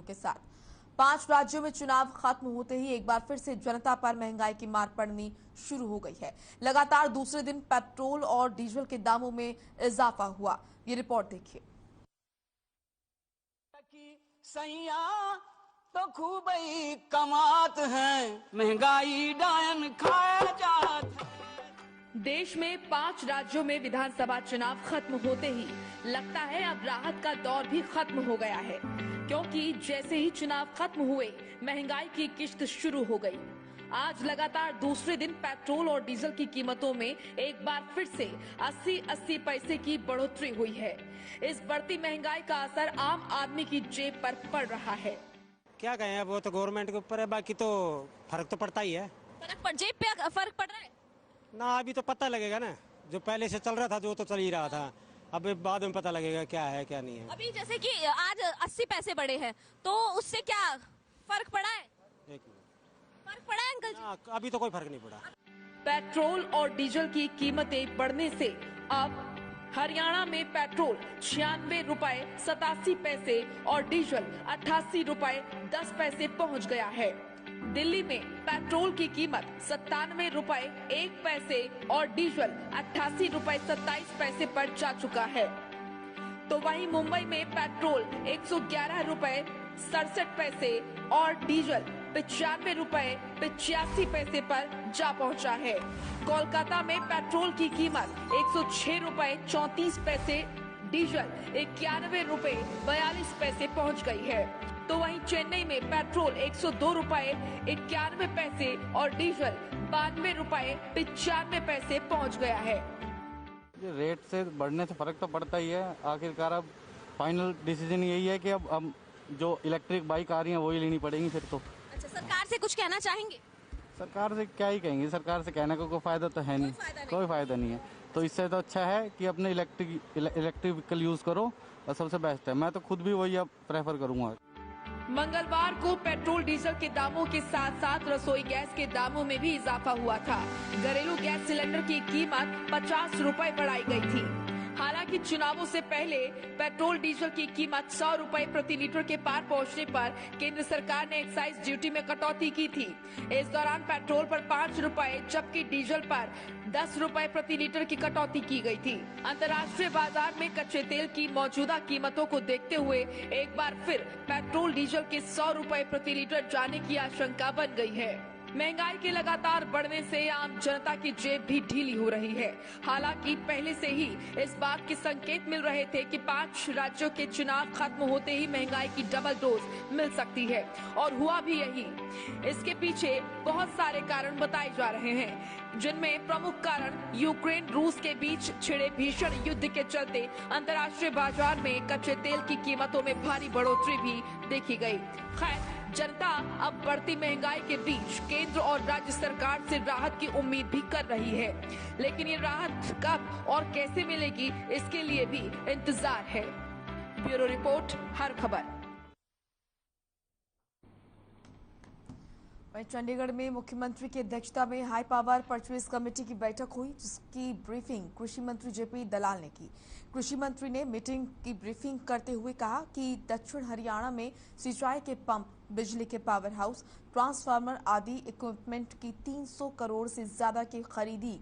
के साथ 5 राज्यों में चुनाव खत्म होते ही एक बार फिर से जनता पर महंगाई की मार पड़नी शुरू हो गई है। लगातार दूसरे दिन पेट्रोल और डीजल के दामों में इजाफा हुआ। ये रिपोर्ट देखिए। सैया तो खूब ही कमात हैं, महंगाई डायन खाया जात है। देश में 5 राज्यों में विधानसभा चुनाव खत्म होते ही लगता है अब राहत का दौर भी खत्म हो गया है, क्योंकि जैसे ही चुनाव खत्म हुए महंगाई की किश्त शुरू हो गई। आज लगातार दूसरे दिन पेट्रोल और डीजल की कीमतों में एक बार फिर से 80-80 पैसे की बढ़ोतरी हुई है। इस बढ़ती महंगाई का असर आम आदमी की जेब पर पड़ रहा है। क्या कहें, अब वो तो गवर्नमेंट के ऊपर है, बाकी तो फर्क तो पड़ता ही है। जेब पे फर्क पड़ रहा है ना, अभी तो पता लगेगा ना। जो पहले से चल रहा था जो तो चल ही रहा था, अब बाद में पता लगेगा क्या है क्या नहीं है। अभी जैसे कि आज 80 पैसे बढ़े हैं, तो उससे क्या फर्क पड़ा है? फर्क पड़ा है अंकल जी? अभी तो कोई फर्क नहीं पड़ा। पेट्रोल और डीजल की कीमतें बढ़ने से अब हरियाणा में पेट्रोल 96 रुपए 87 पैसे और डीजल 88 रुपए 10 पैसे पहुंच गया है। दिल्ली में पेट्रोल की कीमत 97 रुपए 1 पैसे और डीजल 88 रुपए 27 पैसे पर जा चुका है। तो वहीं मुंबई में पेट्रोल 111 रुपए 67 पैसे और डीजल 95 रुपए 85 पैसे पर जा पहुंचा है। कोलकाता में पेट्रोल की कीमत 106 रुपए 34 पैसे, डीजल 91 रुपए 42 पैसे पहुंच गई है। तो वहीं चेन्नई में पेट्रोल 102 रुपए 91 पैसे और डीजल 92 रुपए 95 पैसे पहुंच गया है। ये रेट से बढ़ने से फर्क तो पड़ता ही है। आखिरकार अब फाइनल डिसीजन यही है कि अब जो इलेक्ट्रिक बाइक आ रही है वही लेनी पड़ेगी फिर तो। अच्छा, सरकार से कुछ कहना चाहेंगे? सरकार से क्या ही कहेंगे, सरकार से कहने का कोई फायदा तो है नहीं, कोई फायदा नहीं है। तो इससे तो अच्छा है कि अपने इलेक्ट्रिक व्हीकल यूज करो और सबसे बेस्ट है। मैं तो खुद भी वही अब प्रेफर करूंगा। मंगलवार को पेट्रोल डीजल के दामों के साथ साथ रसोई गैस के दामों में भी इजाफा हुआ था। घरेलू गैस सिलेंडर की कीमत 50 रुपए बढ़ाई गई थी। हालांकि चुनावों से पहले पेट्रोल डीजल की कीमत 100 रुपए प्रति लीटर के पार पहुंचने पर केंद्र सरकार ने एक्साइज ड्यूटी में कटौती की थी। इस दौरान पेट्रोल पर 5 रुपए जबकि डीजल पर 10 रुपए प्रति लीटर की कटौती की गई थी। अंतर्राष्ट्रीय बाजार में कच्चे तेल की मौजूदा कीमतों को देखते हुए एक बार फिर पेट्रोल डीजल के 100 रुपए प्रति लीटर जाने की आशंका बन गई है। महंगाई के लगातार बढ़ने से आम जनता की जेब भी ढीली हो रही है। हालांकि पहले से ही इस बात के संकेत मिल रहे थे कि 5 राज्यों के चुनाव खत्म होते ही महंगाई की डबल डोज मिल सकती है, और हुआ भी यही। इसके पीछे बहुत सारे कारण बताए जा रहे हैं, जिनमें प्रमुख कारण यूक्रेन रूस के बीच छिड़े भीषण युद्ध के चलते अंतर्राष्ट्रीय बाजार में कच्चे तेल की कीमतों में भारी बढ़ोतरी भी देखी गई। खैर, जनता अब बढ़ती महंगाई के बीच केंद्र और राज्य सरकार से राहत की उम्मीद भी कर रही है, लेकिन ये राहत कब और कैसे मिलेगी इसके लिए भी इंतजार है। ब्यूरो रिपोर्ट, हर खबर। वहीं चंडीगढ़ में मुख्यमंत्री की अध्यक्षता में हाई पावर परचेज कमेटी की बैठक हुई, जिसकी ब्रीफिंग कृषि मंत्री जेपी दलाल ने की। कृषि मंत्री ने मीटिंग की ब्रीफिंग करते हुए कहा कि दक्षिण हरियाणा में सिंचाई के पंप, बिजली के पावर हाउस, ट्रांसफार्मर आदि इक्विपमेंट की 300 करोड़ से ज्यादा की खरीदी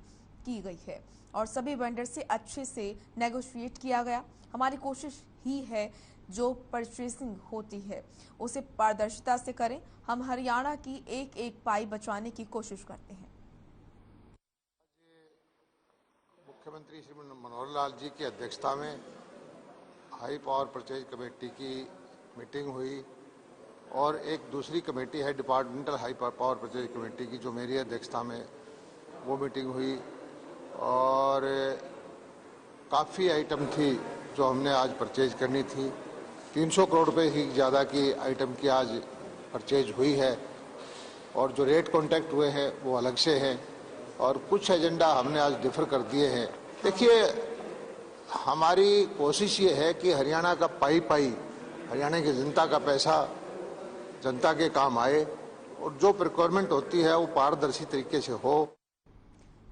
की गई है और सभी वेंडर से अच्छे से नेगोशिएट किया गया। हमारी कोशिश ही है जो परचेसिंग होती है उसे पारदर्शिता से करें। हम हरियाणा की एक एक पाई बचाने की कोशिश करते हैं। मुख्यमंत्री श्री मनोहर लाल जी की अध्यक्षता में हाई पावर परचेज कमेटी की मीटिंग हुई और एक दूसरी कमेटी है departmental high power purchase committee की, जो मेरी अध्यक्षता में वो मीटिंग हुई और काफ़ी आइटम थी जो हमने आज परचेज करनी थी। 300 करोड़ रुपए की ज़्यादा की आइटम की आज परचेज हुई है और जो रेट कॉन्टैक्ट हुए हैं वो अलग से हैं और कुछ एजेंडा हमने आज डिफर कर दिए हैं। देखिए, हमारी कोशिश ये है कि हरियाणा का पाई पाई, हरियाणा की जनता का पैसा जनता के काम आए और जो प्रिक्वायरमेंट होती है वो पारदर्शी तरीके से हो।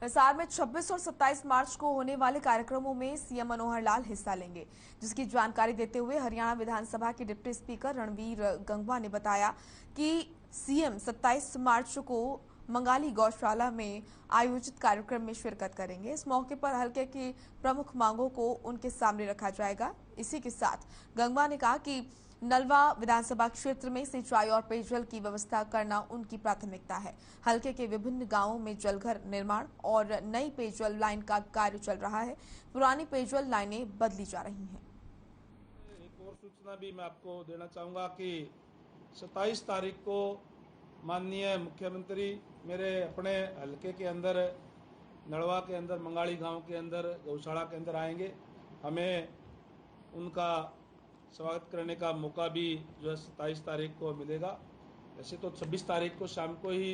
हिसार में 26 और 27 मार्च को होने वाले कार्यक्रमों में सीएम मनोहर लाल हिस्सा लेंगे, जिसकी जानकारी देते हुए हरियाणा विधानसभा के डिप्टी स्पीकर रणवीर गंगवा ने बताया कि सीएम 27 मार्च को मंगाली गौशाला में आयोजित कार्यक्रम में शिरकत करेंगे। इस मौके पर हल्के की प्रमुख मांगों को उनके सामने रखा जाएगा। इसी के साथ गंगवा ने कहा कि नलवा विधानसभा क्षेत्र में सिंचाई और पेयजल की व्यवस्था करना उनकी प्राथमिकता है। हल्के के विभिन्न गांवों में जलघर निर्माण और नई पेयजल लाइन का कार्य चल रहा है। पुरानी पेयजल लाइनें बदली जा रही हैं। एक और सूचना भी मैं आपको देना चाहूंगा कि 27 तारीख को माननीय मुख्यमंत्री मेरे अपने हल्के के अंदर नलवा के अंदर मंगाली गांव के अंदर गौशाला के अंदर आएंगे। हमें उनका स्वागत करने का मौका भी जो है 27 तारीख को मिलेगा। वैसे तो 26 तारीख को शाम को ही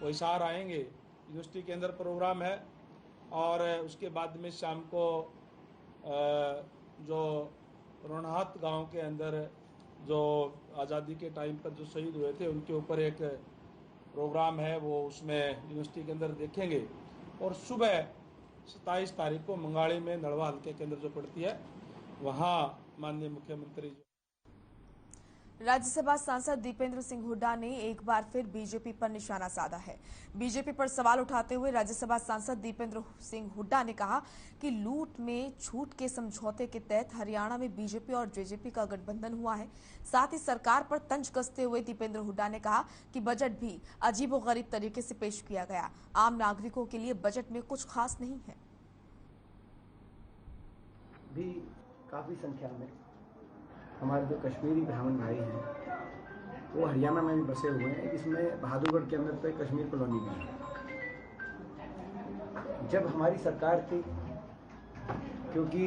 वो हिसार आएंगे, यूनिवर्सिटी के अंदर प्रोग्राम है, और उसके बाद में शाम को जो रोनहात गांव के अंदर जो आज़ादी के टाइम पर जो शहीद हुए थे उनके ऊपर एक प्रोग्राम है, वो उसमें यूनिवर्सिटी के अंदर देखेंगे। और सुबह 27 तारीख को मंगाली में नलवा हल्के के अंदर जो पड़ती है वहाँ माननीय मुख्यमंत्री। राज्यसभा सांसद दीपेंद्र सिंह हुड्डा ने एक बार फिर बीजेपी पर निशाना साधा है। बीजेपी पर सवाल उठाते हुए राज्यसभा सांसद दीपेंद्र सिंह हुड्डा ने कहा कि लूट में छूट के समझौते के तहत हरियाणा में बीजेपी और जेजेपी का गठबंधन हुआ है। साथ ही सरकार पर तंज कसते हुए दीपेंद्र हुड्डा ने कहा कि बजट भी अजीबोगरीब तरीके से पेश किया गया। आम नागरिकों के लिए बजट में कुछ खास नहीं है। भी काफ़ी संख्या में हमारे जो कश्मीरी ब्राह्मण भाई हैं वो हरियाणा में भी बसे हुए हैं, जिसमें बहादुरगढ़ के अंदर तो एक कश्मीर कॉलोनी भी है। जब हमारी सरकार थी, क्योंकि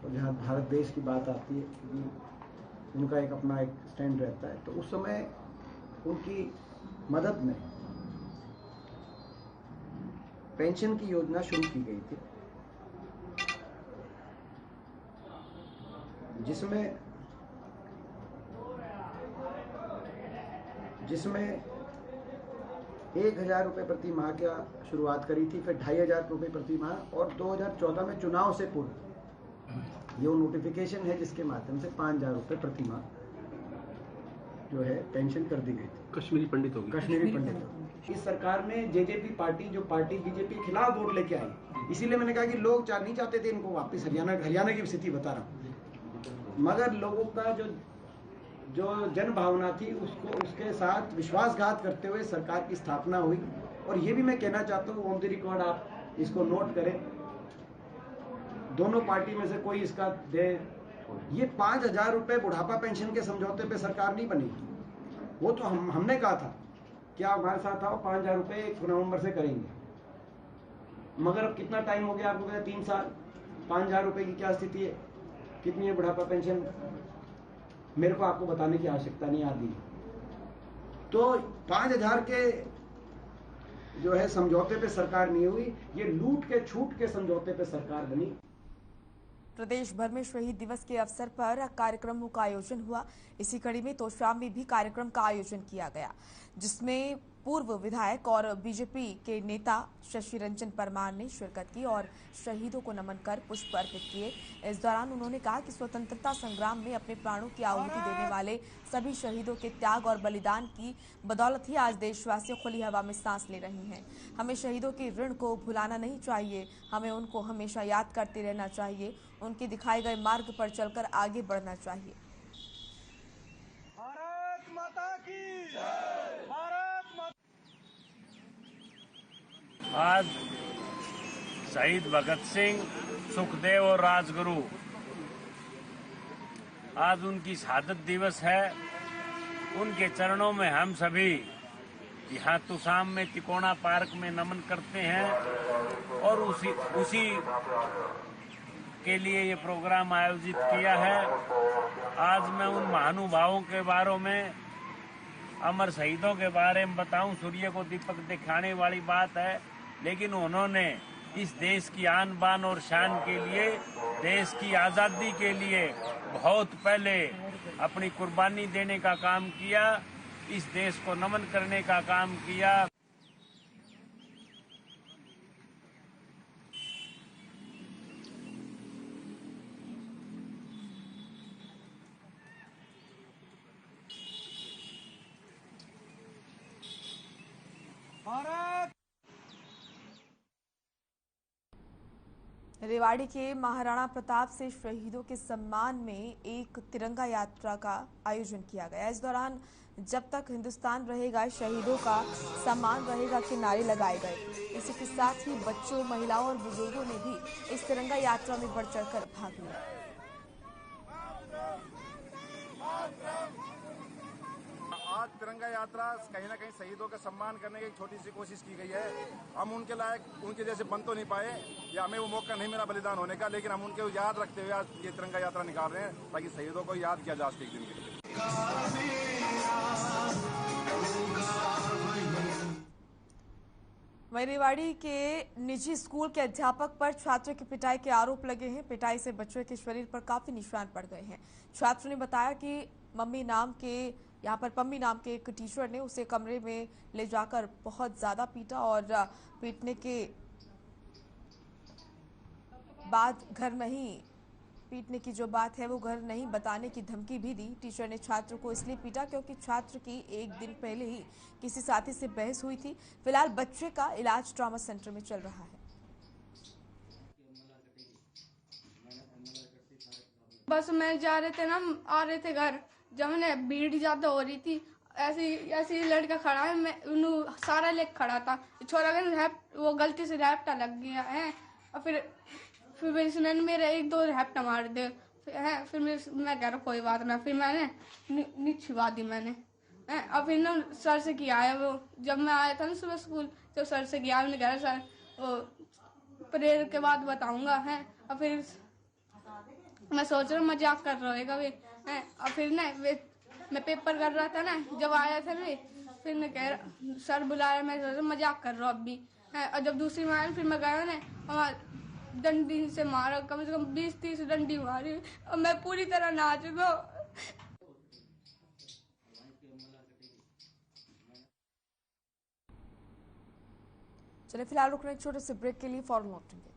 जहाँ भारत देश की बात आती है, क्योंकि उनका एक अपना एक स्टैंड रहता है, तो उस समय उनकी मदद में पेंशन की योजना शुरू की गई थी, जिसमें 1,000 रुपये प्रति माह का शुरुआत करी थी, फिर 2,500 रुपये प्रति माह, और 2014 में चुनाव से पूर्व ये नोटिफिकेशन है जिसके माध्यम से 5,000 रुपये प्रति माह जो है पेंशन कर दी गई थी। कश्मीरी पंडित होगी। इस सरकार में जेजेपी पार्टी, जो पार्टी बीजेपी के खिलाफ वोट लेके आई, इसीलिए मैंने कहा कि लोग नहीं चाहते थे इनको वापस। हरियाणा की स्थिति बता रहा हूँ, मगर लोगों का जो जन भावना थी उसके साथ विश्वासघात करते हुए सरकार की स्थापना हुई। और ये भी मैं कहना चाहता हूँ, ऑन द रिकॉर्ड आप इसको नोट करें, दोनों पार्टी में से कोई इसका दे। ये 5,000 रुपये बुढ़ापा पेंशन के समझौते पे सरकार नहीं बनी, वो तो हमने कहा था कि आप हमारे साथ आओ, 5,000 रुपये 1 नवंबर से करेंगे। मगर अब कितना टाइम हो गया आपको पता है, 3 साल। 5,000 रुपये की क्या स्थिति है, कितनी है बुढ़ापा पेंशन, मेरे को आपको बताने की आवश्यकता नहीं आती। तो 5,000 के जो है समझौते पे सरकार नहीं हुई, ये लूट के छूट के समझौते पे सरकार बनी। प्रदेश भर में शहीद दिवस के अवसर पर कार्यक्रमों का आयोजन हुआ। इसी कड़ी में तोशाम में भी कार्यक्रम का आयोजन किया गया, जिसमें पूर्व विधायक और बीजेपी के नेता शशि रंजन परमार ने शिरकत की और शहीदों को नमन कर पुष्प अर्पित किए। इस दौरान उन्होंने कहा कि स्वतंत्रता संग्राम में अपने प्राणों की आहुति देने वाले सभी शहीदों के त्याग और बलिदान की बदौलत ही आज देशवासी खुली हवा में सांस ले रहे हैं। हमें शहीदों के ऋण को भुलाना नहीं चाहिए, हमें उनको हमेशा याद करते रहना चाहिए, उनके दिखाए गए मार्ग पर चलकर आगे बढ़ना चाहिए। भारत माता की जय। भारत माता। आज शहीद भगत सिंह, सुखदेव और राजगुरु, आज उनकी शहादत दिवस है। उनके चरणों में हम सभी यहाँ तुसाम में तिकोना पार्क में नमन करते हैं और उसी के लिए ये प्रोग्राम आयोजित किया है। आज मैं उन महानुभावों के बारे में, अमर शहीदों के बारे में बताऊं, सूर्य को दीपक दिखाने वाली बात है, लेकिन उन्होंने इस देश की आन बान और शान के लिए, देश की आज़ादी के लिए बहुत पहले अपनी कुर्बानी देने का काम किया, इस देश को नमन करने का काम किया। रेवाड़ी के महाराणा प्रताप से शहीदों के सम्मान में एक तिरंगा यात्रा का आयोजन किया गया। इस दौरान जब तक हिंदुस्तान रहेगा शहीदों का सम्मान रहेगा के नारे लगाए गए। इसी के साथ ही बच्चों, महिलाओं और बुजुर्गों ने भी इस तिरंगा यात्रा में बढ़ चढ़कर भाग लिया। आज तिरंगा यात्रा कहीं ना कहीं शहीदों का सम्मान करने की एक छोटी सी कोशिश की गई है। हम उनके लायक उनके जैसे बन तो नहीं पाए या हमें वो मौका नहीं मिला बलिदान होने का, लेकिन हम उनके याद रखते हुए आज ये तिरंगा यात्रा निकाल रहे हैं ताकि शहीदों को याद किया जा सके एक दिन के लिए। वहीं रेवाड़ी के निजी स्कूल के अध्यापक पर छात्र की पिटाई के आरोप लगे हैं। पिटाई से बच्चों के शरीर पर काफी निशान पड़ गए हैं। छात्र ने बताया कि पम्मी नाम के एक टीचर ने उसे कमरे में ले जाकर बहुत ज्यादा पीटा और पीटने के बाद पीटने की जो बात है वो घर नहीं बताने की धमकी भी दी। टीचर ने छात्र को इसलिए पीटा क्योंकि छात्र की एक दिन पहले ही किसी साथी से बहस हुई थी। फिलहाल बच्चे का इलाज ट्रॉमा सेंटर में चल रहा है। बस में जा रहे थे ना, आ रहे थे घर, जब मैंने भीड़ ज्यादा हो रही थी, ऐसी लड़का खड़ा है, मैं उन्हें सारा लेके खड़ा था। छोरा वो गलती से रैप्टा लग गया है और फिर इसने मेरे 1-2 रैप्टा मार दे है। फिर मैं कह रहा कोई बात ना, फिर मैंने निछवा दी मैंने। और फिर ना सर से किया है वो, जब मैं आया था ना सुबह स्कूल तो सर से किया, मैंने कहा सर वो प्रेयर के बाद बताऊंगा है। और फिर मैं सोच रहा हूँ मजाक कर रहा होगा वे है। और फिर ना मैं पेपर कर रहा था ना, जब आया था वे, फिर मैं कह रहा सर बुलाया, मैं सोच रहा मजाक कर रहा हूँ अभी है। और जब दूसरी मार फिर मैं गया ना, वहाँ डंडी से मारा, कम से कम 20-30 डंडी मारी और मैं पूरी तरह नाच गया। चलिए फिलहाल रुकने एक छोटे से ब्रेक के लिए फौरन लौटेंगे।